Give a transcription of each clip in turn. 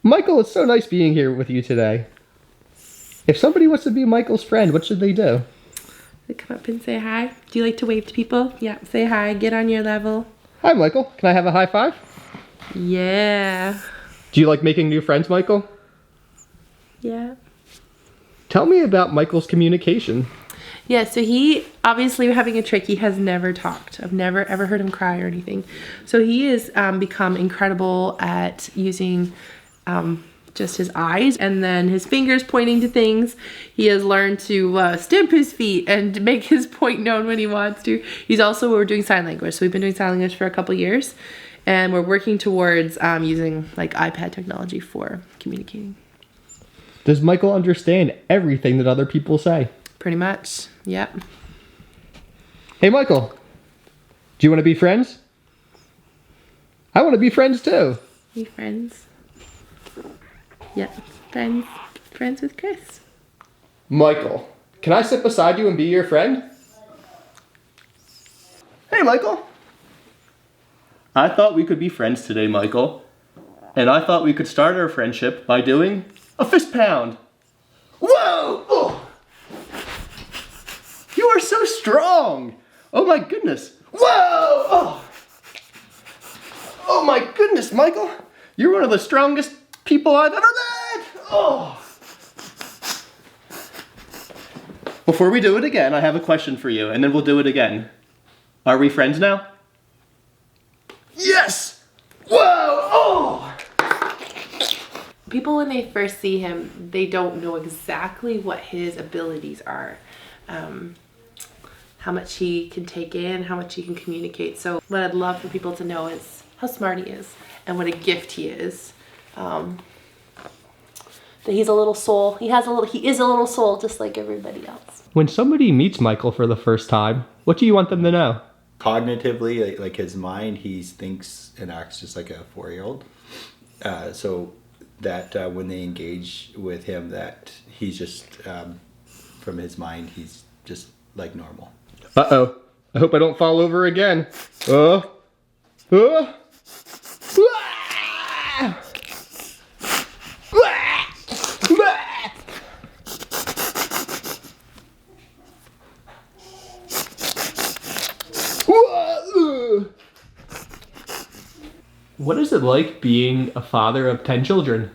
Michael, it's so nice being here with you today. If somebody wants to be Michael's friend, what should they do? They come up and say hi. Do you like to wave to people? Yeah, say hi, get on your level. Hi, Michael. Can I have a high five? Yeah. Do you like making new friends, Michael? Yeah. Tell me about Michael's communication. Yeah, so he, obviously having a trach, he has never talked. I've never ever heard him cry or anything. So he has become incredible at using just his eyes and then his fingers pointing to things. He has learned to stamp his feet and make his point known when he wants to. We're doing sign language. So we've been doing sign language for a couple years. And we're working towards using like iPad technology for communicating. Does Michael understand everything that other people say? Pretty much, yep. Hey, Michael. Do you want to be friends? I want to be friends too. Be friends. Yep, friends. Friends with Chris. Michael, can I sit beside you and be your friend? Hey, Michael. I thought we could be friends today, Michael. And I thought we could start our friendship by doing a fist pound. Whoa! Oh. You are so strong. Oh my goodness. Whoa! Oh. Oh my goodness, Michael. You're one of the strongest people I've ever met. Oh. Before we do it again, I have a question for you, and then we'll do it again. Are we friends now? Yes! Whoa! Oh! People, when they first see him, they don't know exactly what his abilities are. How much he can take in, how much he can communicate. So what I'd love for people to know is how smart he is and what a gift he is. That he's a little soul. He is a little soul just like everybody else. When somebody meets Michael for the first time, what do you want them to know? Cognitively, like his mind, he thinks and acts just like a 4-year-old. So that when they engage with him, that he's just, from his mind, he's just like normal. Uh-oh. I hope I don't fall over again. Ah! What is it like being a father of 10 children?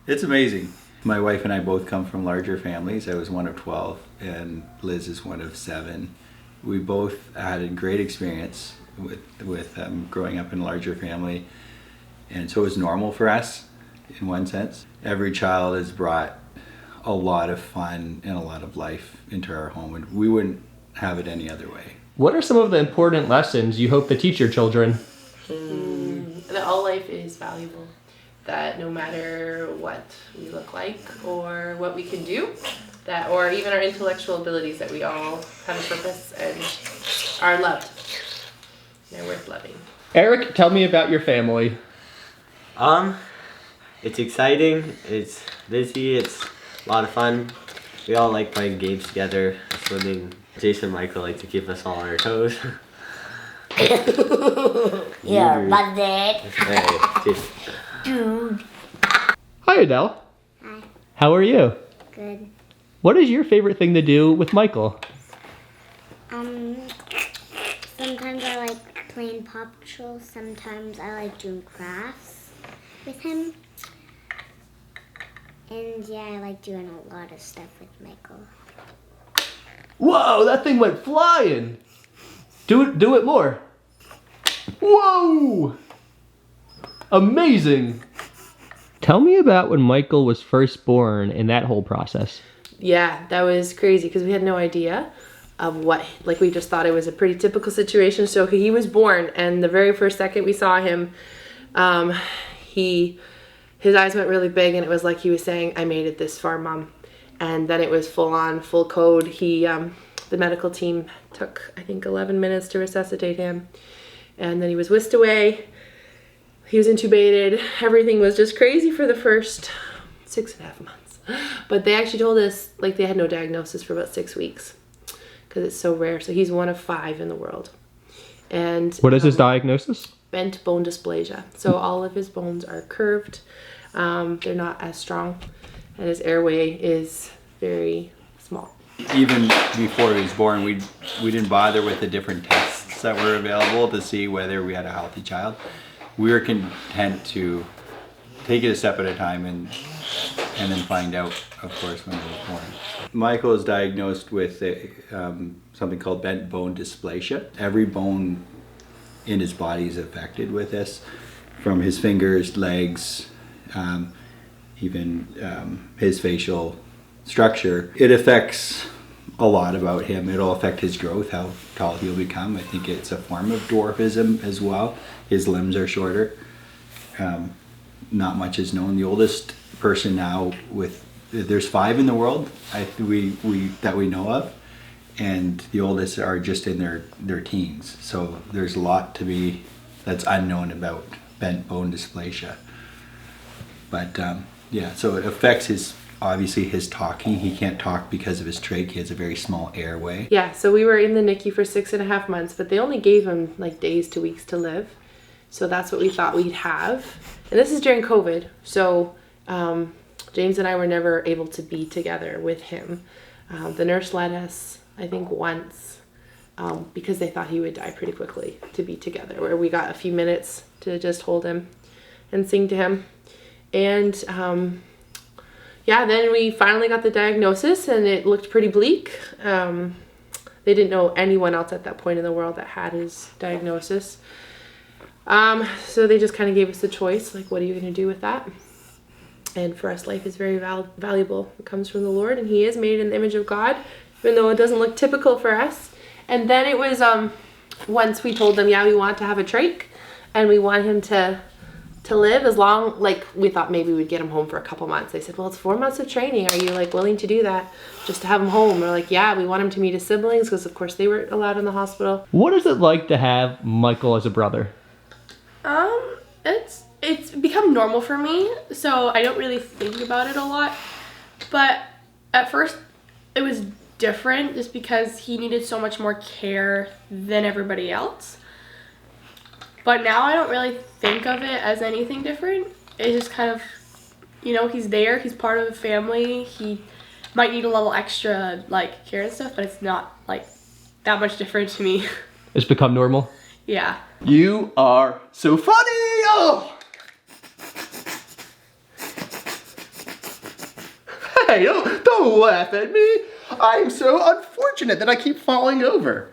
It's amazing. My wife and I both come from larger families. I was one of 12 and Liz is one of 7. We both had a great experience with growing up in a larger family, and so it was normal for us in one sense. Every child has brought a lot of fun and a lot of life into our home, and we wouldn't have it any other way. What are some of the important lessons you hope to teach your children? That all life is valuable. That no matter what we look like or what we can do, that or even our intellectual abilities, that we all have a purpose and are loved. They're worth loving. Eric, tell me about your family. It's exciting, it's busy, it's a lot of fun. We all like playing games together, swimming. Jason and Michael like to keep us all on our toes. You're my dad. Hey, Jason. Dude. Hi, Adele. Hi. How are you? Good. What is your favorite thing to do with Michael? Sometimes I like playing Paw Patrol. Sometimes I like doing crafts with him. And yeah, I like doing a lot of stuff with Michael. Whoa, that thing went flying. Do it more. Whoa! Amazing. Tell me about when Michael was first born and that whole process. Yeah, that was crazy because we had no idea of what, like we just thought it was a pretty typical situation. So he was born, and the very first second we saw him, his eyes went really big, and it was like he was saying, "I made it this far, Mom." And then it was full on, full code. The medical team took, I think, 11 minutes to resuscitate him. And then he was whisked away. He was intubated. Everything was just crazy for the first 6.5 months. But they actually told us, like, they had no diagnosis for about 6 weeks because it's so rare. So he's one of 5 in the world. And what is his diagnosis? Bent Bone Dysplasia. So all of his bones are curved. They're not as strong, and his airway is very small. Even before he was born, we didn't bother with the different tests that were available to see whether we had a healthy child. We were content to take it a step at a time and then find out, of course, when he was born. Michael is diagnosed with something called Bent Bone Dysplasia. Every bone in his body is affected with this, from his fingers, legs, even his facial structure. It affects a lot about him. It'll affect his growth, how tall he'll become. I think it's a form of dwarfism as well. His limbs are shorter. Not much is known. The oldest person now there's 5 in the world that we know of, and the oldest are just in their teens. So there's a lot that's unknown about Bent Bone Dysplasia. But yeah, so it affects obviously his talking. He can't talk because of his trach. He has a very small airway. Yeah, so we were in the NICU for 6.5 months, but they only gave him like days to weeks to live. So that's what we thought we'd have. And this is during COVID. So James and I were never able to be together with him. The nurse let us, I think, once because they thought he would die pretty quickly to be together, where we got a few minutes to just hold him and sing to him. And yeah, then we finally got the diagnosis, and it looked pretty bleak. They didn't know anyone else at that point in the world that had his diagnosis. So they just kind of gave us the choice, like, what are you going to do with that? And for us, life is very valuable. It comes from the Lord, and he is made in the image of God, even though it doesn't look typical for us. And then it was, once we told them, yeah, we want to have a trach, and we want him to live as long, like, we thought maybe we'd get him home for a couple months. They said, well, it's 4 months of training. Are you, like, willing to do that just to have him home? We're like, yeah, we want him to meet his siblings, because of course they weren't allowed in the hospital. What is it like to have Michael as a brother? It's become normal for me, so I don't really think about it a lot. But at first, it was different just because he needed so much more care than everybody else. But now I don't really think of it as anything different. It's just kind of, he's there, he's part of the family. He might need a little extra, like, care and stuff, but it's not, like, that much different to me. It's become normal? Yeah. You are so funny! Oh! Hey, don't laugh at me. I'm so unfortunate that I keep falling over.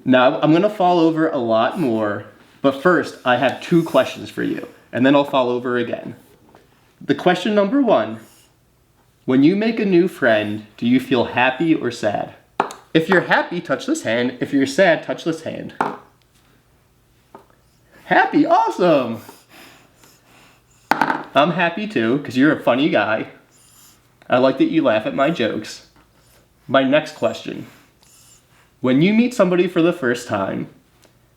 Now, I'm gonna fall over a lot more, but first, I have 2 questions for you, and then I'll fall over again. The question number 1, when you make a new friend, do you feel happy or sad? If you're happy, touch this hand. If you're sad, touch this hand. Happy, awesome! I'm happy too, because you're a funny guy. I like that you laugh at my jokes. My next question. When you meet somebody for the first time,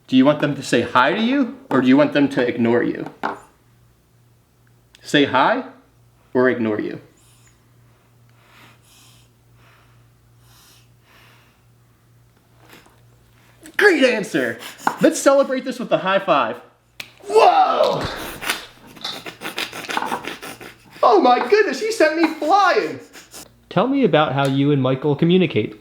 do you want them to say hi to you, or do you want them to ignore you? Say hi, or ignore you? Great answer! Let's celebrate this with a high five. Whoa! Oh my goodness, he sent me flying! Tell me about how you and Michael communicate.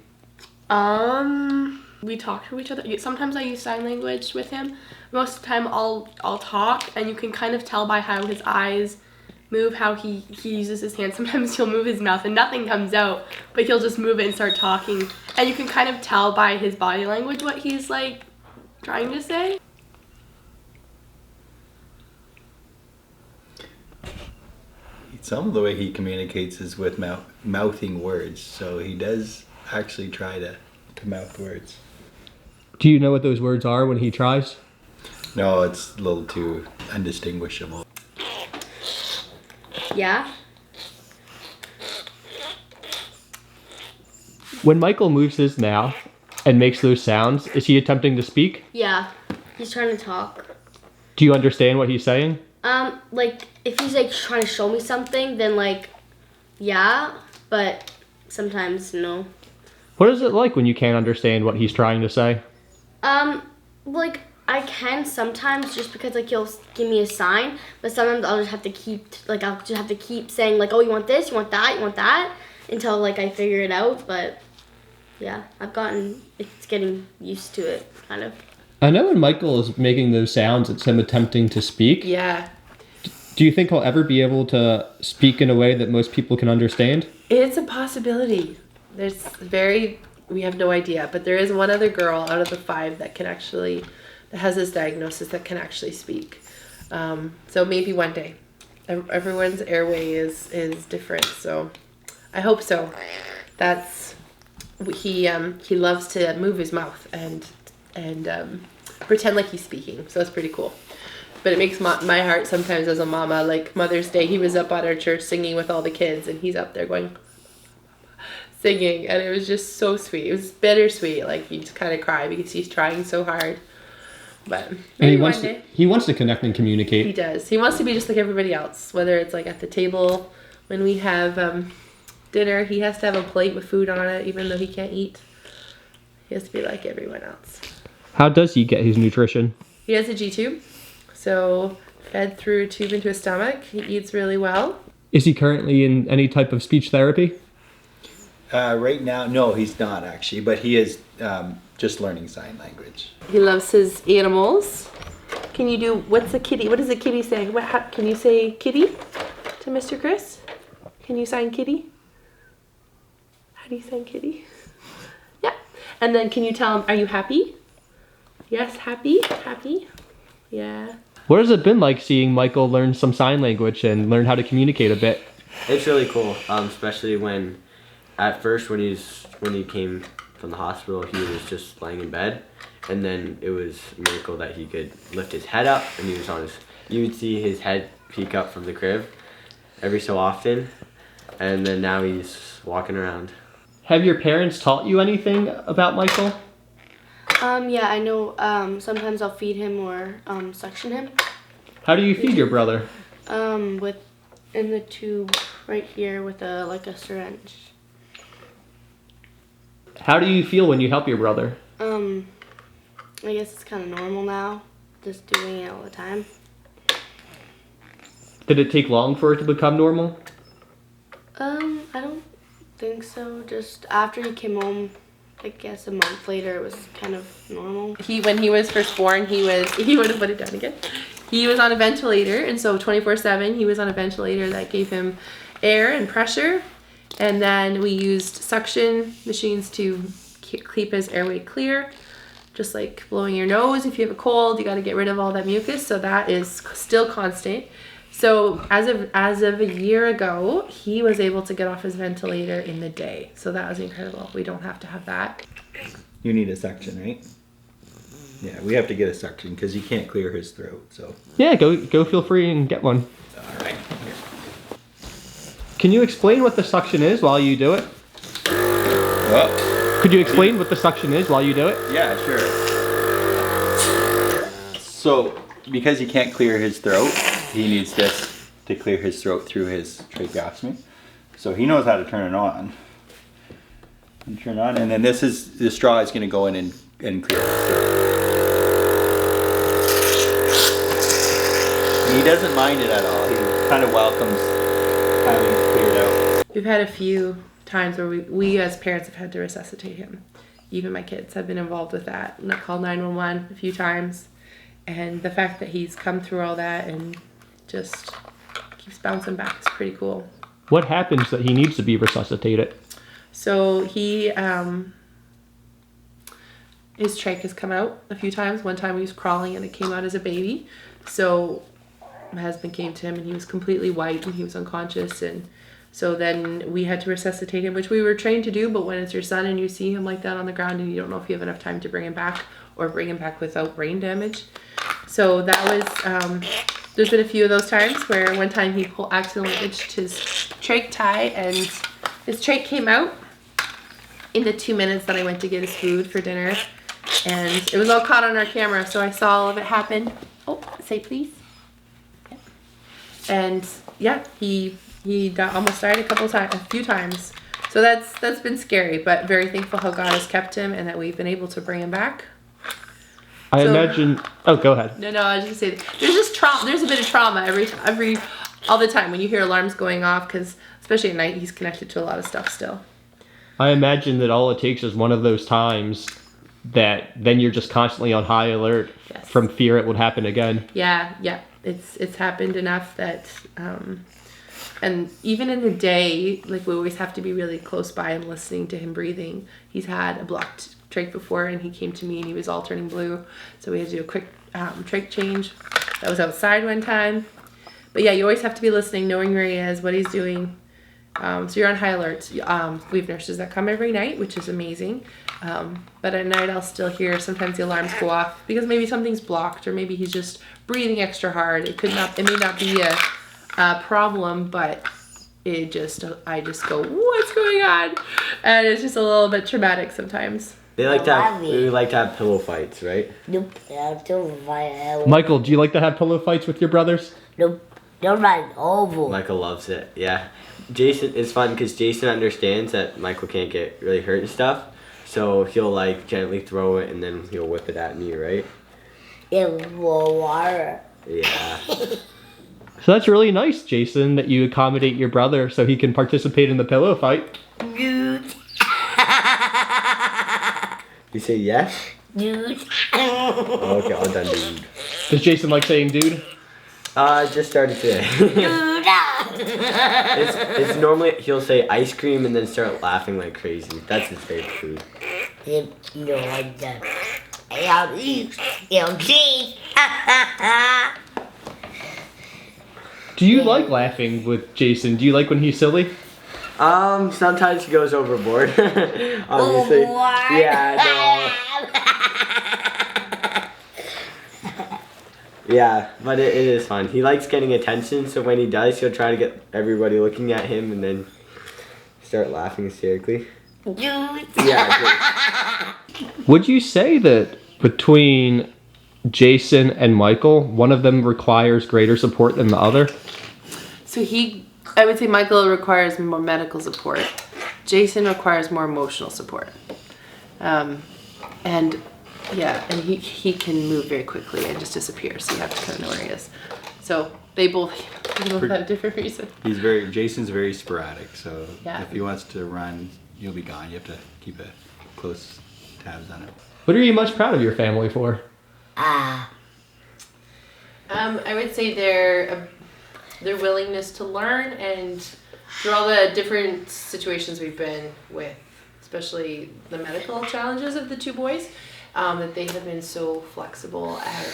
We talk to each other. Sometimes I use sign language with him. Most of the time I'll talk, and you can kind of tell by how his eyes move, how he uses his hands. Sometimes he'll move his mouth and nothing comes out, but he'll just move it and start talking. And you can kind of tell by his body language what he's, like, trying to say. Some of the way he communicates is with mouthing words, so he does actually try to mouth words. Do you know what those words are when he tries? No, it's a little too undistinguishable. Yeah. When Michael moves his mouth and makes those sounds, is he attempting to speak? Yeah, he's trying to talk. Do you understand what he's saying? Like, if he's, like, trying to show me something, then, like, yeah, but sometimes no. What is it like when you can't understand what he's trying to say? Like, I can sometimes just because like he'll give me a sign, but sometimes I'll just have to keep saying like, oh, you want this, you want that, until like I figure it out. But yeah, it's getting used to it kind of. I know when Michael is making those sounds, it's him attempting to speak. Yeah. Do you think he'll ever be able to speak in a way that most people can understand? It's a possibility. We have no idea, but there is one other girl out of the 5 that has this diagnosis that can actually speak. So maybe one day. Everyone's airway is different, so I hope so. He loves to move his mouth and pretend like he's speaking, so it's pretty cool. But it makes my heart sometimes as a mama, like Mother's Day, he was up at our church singing with all the kids, and he's up there going, singing, and it was just so sweet. It was bittersweet, like you just kind of cry because he's trying so hard. But and he wants to connect and communicate. He does. He wants to be just like everybody else, whether it's like at the table when we have dinner, he has to have a plate with food on it, even though he can't eat. He has to be like everyone else. How does he get his nutrition? He has a G-tube, so fed through a tube into his stomach. He eats really well. Is he currently in any type of speech therapy? Right now, no, he's not actually, but he is just learning sign language. He loves his animals. Can you do, what's a kitty? What is a kitty saying? Can you say kitty to Mr. Chris? Can you sign kitty? How do you sign kitty? Yeah. And then can you tell him, are you happy? Yes, happy? Happy? Yeah. What has it been like seeing Michael learn some sign language and learn how to communicate a bit? It's really cool, especially when at first when he came from the hospital, he was just laying in bed, and then it was a miracle that he could lift his head up, and you would see his head peek up from the crib every so often, and then now he's walking around. Have your parents taught you anything about Michael? Yeah, I know. Sometimes I'll feed him or suction him. How do you feed your brother? In the tube right here with a syringe. How do you feel when you help your brother? I guess it's kind of normal now, just doing it all the time. Did it take long for it to become normal? I don't think so. Just after he came home, I guess a month later, it was kind of normal. When he was first born, he would have put it down again. He was on a ventilator, and so 24/7 he was on a ventilator that gave him air and pressure. And then we used suction machines to keep his airway clear, just like blowing your nose. If you have a cold, you got to get rid of all that mucus. So that is still constant. So as of a year ago, he was able to get off his ventilator in the day. So that was incredible. We don't have to have that. You need a suction, right? Yeah, we have to get a suction because he can't clear his throat. So Yeah, go feel free and get one. all right. Can you explain what the suction is while you do it? Well, Could you explain what the suction is while you do it? yeah, sure. So because he can't clear his throat, he needs this to clear his throat through his tracheostomy. So he knows how to turn it on. And turn it on, and then the straw is going to go in and clear his throat. He doesn't mind it at all. He kind of welcomes having it cleared out. We've had a few times where we as parents have had to resuscitate him. Even my kids have been involved with that. And I called 911 a few times. And the fact that he's come through all that and just keeps bouncing back is pretty cool. What happens that he needs to be resuscitated? So his trach has come out a few times. One time he was crawling and it came out as a baby. So my husband came to him and he was completely white and he was unconscious, and so then we had to resuscitate him, which we were trained to do. But when it's your son and you see him like that on the ground and you don't know if you have enough time to bring him back or bring him back without brain damage. So that was, there's been a few of those times where one time he accidentally itched his trach tie and his trach came out in the 2 minutes that I went to get his food for dinner. And it was all caught on our camera, so I saw all of it happen. Oh, say please. Yeah. And yeah, he almost died a few times. So that's been scary, but very thankful how God has kept him and that we've been able to bring him back. I So- imagine. Oh, go ahead. No, I was just gonna say there's just trauma. There's a bit of trauma every all the time when you hear alarms going off, because especially at night he's connected to a lot of stuff still. I imagine that all it takes is one of those times that then you're just constantly on high alert Yes. from fear it would happen again. Yeah. It's happened enough that, and even in the day, like we always have to be really close by and listening to him breathing. He's had a blocked trach before, and he came to me and he was all turning blue, so we had to do a quick trach change. That was outside one time, but yeah, you always have to be listening, knowing where he is, what he's doing. So you're on high alert. We have nurses that come every night, which is amazing. But at night I'll still hear sometimes the alarms go off because maybe something's blocked or maybe he's just breathing extra hard. It may not be a problem, but I just go, what's going on? And it's just a little bit traumatic sometimes. We like to have pillow fights, right? Nope, don't Michael, do you like to have pillow fights with your brothers? Nope, don't run over. Michael loves it. Yeah. Jason, it's fun because Jason understands that Michael can't get really hurt and stuff. So he'll like gently throw it and then he'll whip it at me, right? In water. Yeah. So that's really nice, Jason, that you accommodate your brother so he can participate in the pillow fight. Dude. You say yes? Dude. Okay, all done, dude. Does Jason like saying dude? Just started today. It's normally he'll say ice cream and then start laughing like crazy. That's his favorite food. You know like that. I'll eat. Do you like laughing with Jason? Do you like when he's silly? Sometimes he goes overboard. Obviously. Yeah, no. Yeah, but it is fun. He likes getting attention, so when he does, he'll try to get everybody looking at him and then start laughing hysterically. Yeah. Would you say that between Jason and Michael, one of them requires greater support than the other? So I would say Michael requires more medical support. Jason requires more emotional support. And he can move very quickly and just disappear, so you have to kind of know where he is. So they both have different reasons. Jason's very sporadic, so Yeah. if he wants to run, you'll be gone. You have to keep a close tabs on him. What are you most proud of your family for? I would say their willingness to learn, and through all the different situations we've been with, especially the medical challenges of the two boys, that they have been so flexible, and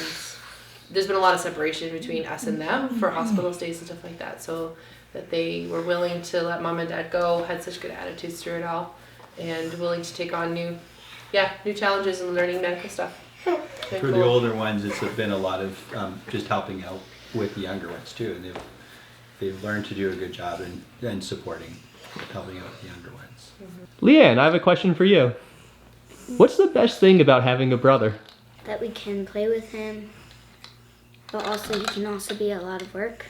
there's been a lot of separation between us and them for hospital stays and stuff like that, so that they were willing to let mom and dad go, had such good attitudes through it all, and willing to take on new challenges and learning medical stuff. For the older ones, it's been a lot of just helping out with the younger ones too, and they've learned to do a good job in supporting, helping out with the younger ones. Leanne, I have a question for you. What's the best thing about having a brother? That we can play with him, but also he can also be a lot of work.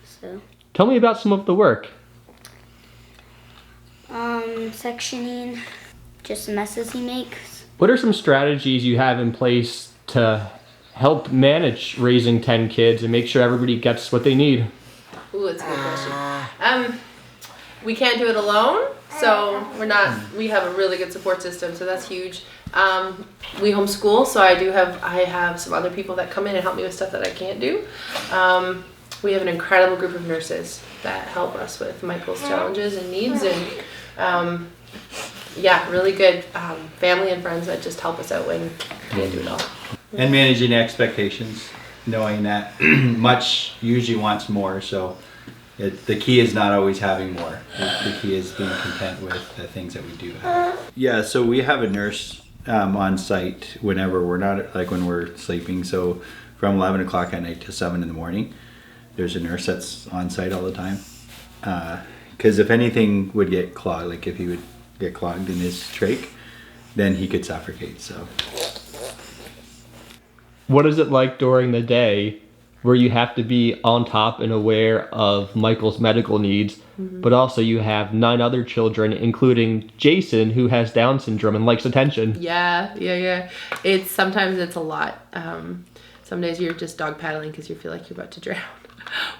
So, Tell me about some of the work. sectioning, just messes he makes. What are some strategies you have in place to help manage raising 10 kids and make sure everybody gets what they need? Ooh, that's a good question. We can't do it alone, so we have a really good support system, so that's huge. We homeschool, so I have some other people that come in and help me with stuff that I can't do. We have an incredible group of nurses that help us with Michael's challenges and needs, and really good family and friends that just help us out when we can't do it all. And managing expectations, knowing that much usually wants more, so the key is not always having more. The key is being content with the things that we do have. Yeah, so we have a nurse on site whenever we're not, like when we're sleeping, so from 11 o'clock at night to 7 in the morning, there's a nurse that's on site all the time. Because if anything would get clogged, like if he would get clogged in his trach, then he could suffocate, so. What is it like during the day where you have to be on top and aware of Michael's medical needs, but also you have 9 other children, including Jason, who has Down syndrome and likes attention. Yeah. Sometimes it's a lot. Some days you're just dog paddling because you feel like you're about to drown.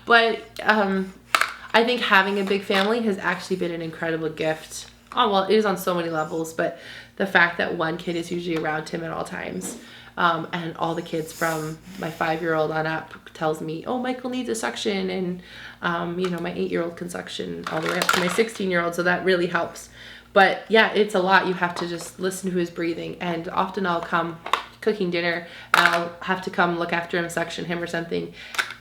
But I think having a big family has actually been an incredible gift. Oh, well, it is on so many levels, but the fact that one kid is usually around him at all times, and all the kids from my 5-year-old on up tells me, oh, Michael needs a suction, and my 8-year-old can suction all the way up to my 16-year-old, so that really helps. But yeah, it's a lot. You have to just listen to his breathing, and often I'll come cooking dinner and I'll have to come look after him, suction him or something,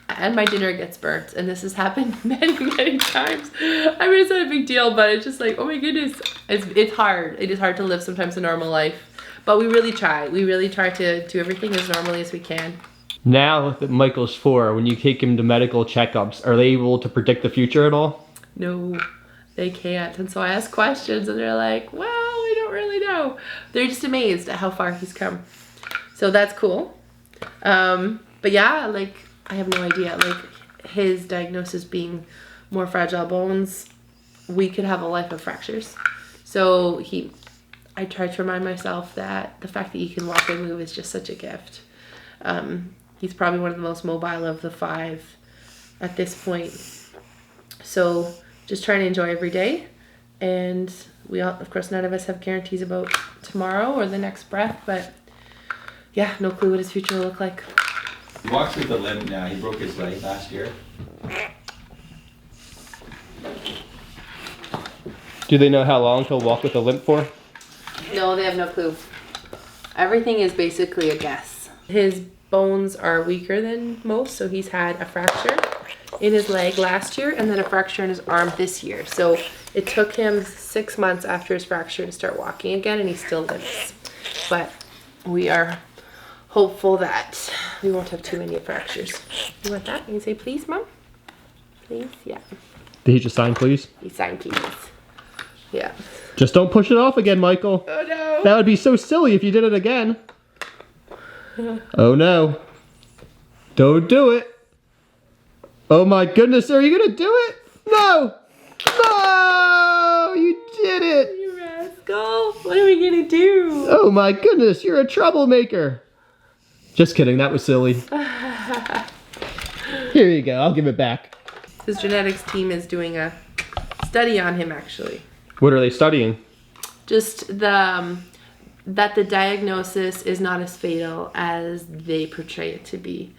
and my dinner gets burnt, and this has happened many times. I mean, it's not a big deal, but it's just like, oh my goodness, it's hard. It is hard to live sometimes a normal life, but we really try to do everything as normally as we can. Now that Michael's 4, when you take him to medical checkups, are they able to predict the future at all? No, they can't. And so I ask questions and they're like, well, we don't really know. They're just amazed at how far he's come. So that's cool. But yeah, like, I have no idea. Like, his diagnosis being more fragile bones, we could have a life of fractures. So I try to remind myself that the fact that he can walk and move is just such a gift. He's probably one of the most mobile of the 5 at this point. So just trying to enjoy every day. And we all, of course, none of us have guarantees about tomorrow or the next breath, but yeah, no clue what his future will look like. He walks with a limp now. He broke his leg last year. Do they know how long he'll walk with a limp for? No, they have no clue. Everything is basically a guess. His bones are weaker than most, so he's had a fracture in his leg last year and then a fracture in his arm this year. So it took him 6 months after his fracture to start walking again, and he still limps. But we are hopeful that we won't have too many fractures. You want that? You can say please, Mom? Please? Yeah. Did he just sign, please? He signed please. Yeah. Just don't push it off again, Michael. Oh no. That would be so silly if you did it again. Oh no. Don't do it. Oh my goodness, are you gonna do it? No! No! You did it! You rascal. What are we gonna do? Oh my goodness, you're a troublemaker. Just kidding, that was silly. Here you go, I'll give it back. His genetics team is doing a study on him, actually. What are they studying? Just that the diagnosis is not as fatal as they portray it to be.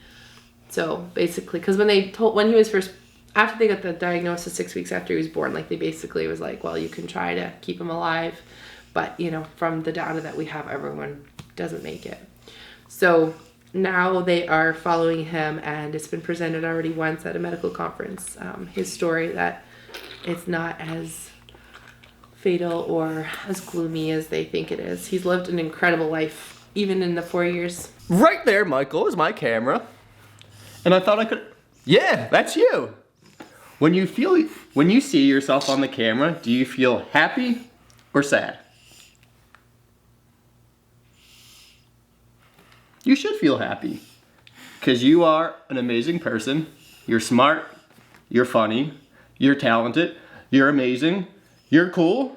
So basically, because when he was first, after they got the diagnosis 6 weeks after he was born, like, they basically was like, well, you can try to keep him alive, but from the data that we have, everyone doesn't make it. So now they are following him, and it's been presented already once at a medical conference, his story, that it's not as fatal or as gloomy as they think it is. He's lived an incredible life, even in the 4 years. Right there, Michael, is my camera. And I thought I could... Yeah, that's you. When you see yourself on the camera, do you feel happy or sad? You should feel happy, because you are an amazing person. You're smart, you're funny, you're talented, you're amazing, you're cool.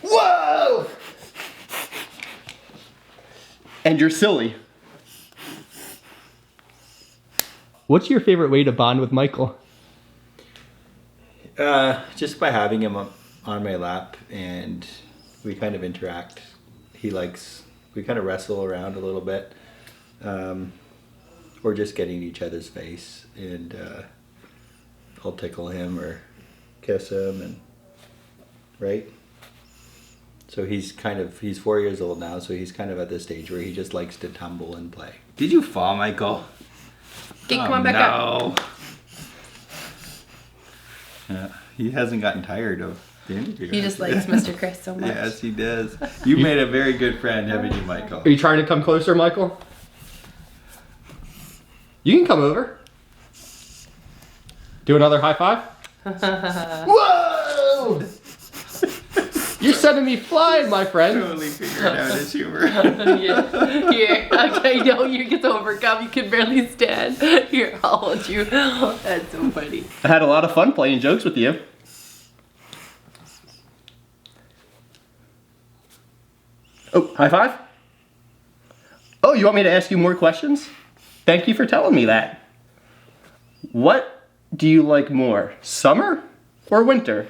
Whoa! And you're silly. What's your favorite way to bond with Michael? Just by having him on my lap, and we kind of interact. We kind of wrestle around a little bit. Or just getting in each other's face, and I'll tickle him or kiss him, and right. So he's 4 years old now, so he's kind of at this stage where he just likes to tumble and play. Did you fall, Michael? Okay, come on back up. Yeah, he hasn't gotten tired of the interview. He just likes Mr. Chris so much. Yes, he does. You made a very good friend, haven't you, Michael? Are you trying to come closer, Michael? You can come over. Do another high five. Whoa! You're sending me flying, my friend. Totally figured out his humor. Here. Okay, no, you get to overcome. You can barely stand. Here, I'll hold you. That's so funny. I had a lot of fun playing jokes with you. Oh, high five? Oh, you want me to ask you more questions? Thank you for telling me that. What do you like more, summer or winter?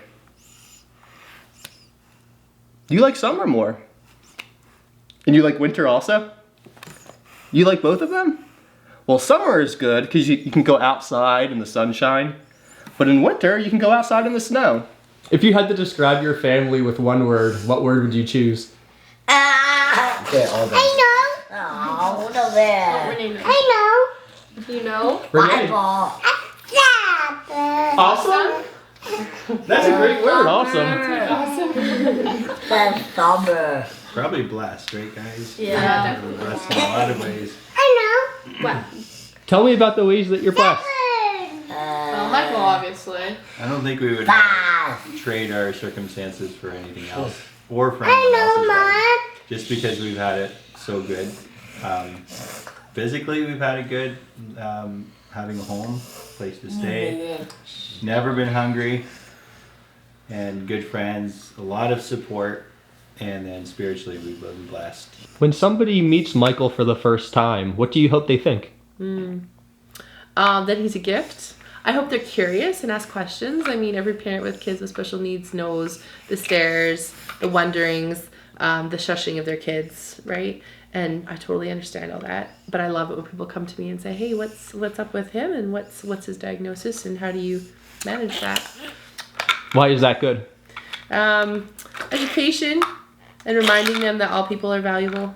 You like summer more. And you like winter also? You like both of them? Well, summer is good because you can go outside in the sunshine. But in winter, you can go outside in the snow. If you had to describe your family with one word, what word would you choose? Okay, all done. I Oh, no there. Renee knows. know. I You know? Renee. Bible. know. Awesome? That's a great word, awesome. That's summer. Probably blessed, right, guys? Yeah. We're blessed in a lot of ways. I What? Tell me about the ways that you're blessed. Well, Michael, obviously. I don't think we would Five. trade our circumstances for anything else or for I anyone know, else's life. Mom. Just because we've had it so good. Physically, we've had it good. Having a home, place to stay. Never been hungry. And good friends, a lot of support. And then spiritually, we've been blessed. When somebody meets Michael for the first time, what do you hope they think? That he's a gift. I hope they're curious and ask questions. I mean, every parent with kids with special needs knows the stares, the wonderings, the shushing of their kids, right? And I totally understand all that. But I love it when people come to me and say, "Hey, what's up with him? And what's his diagnosis? And how do you manage that?" Why is that good? Education and reminding them that all people are valuable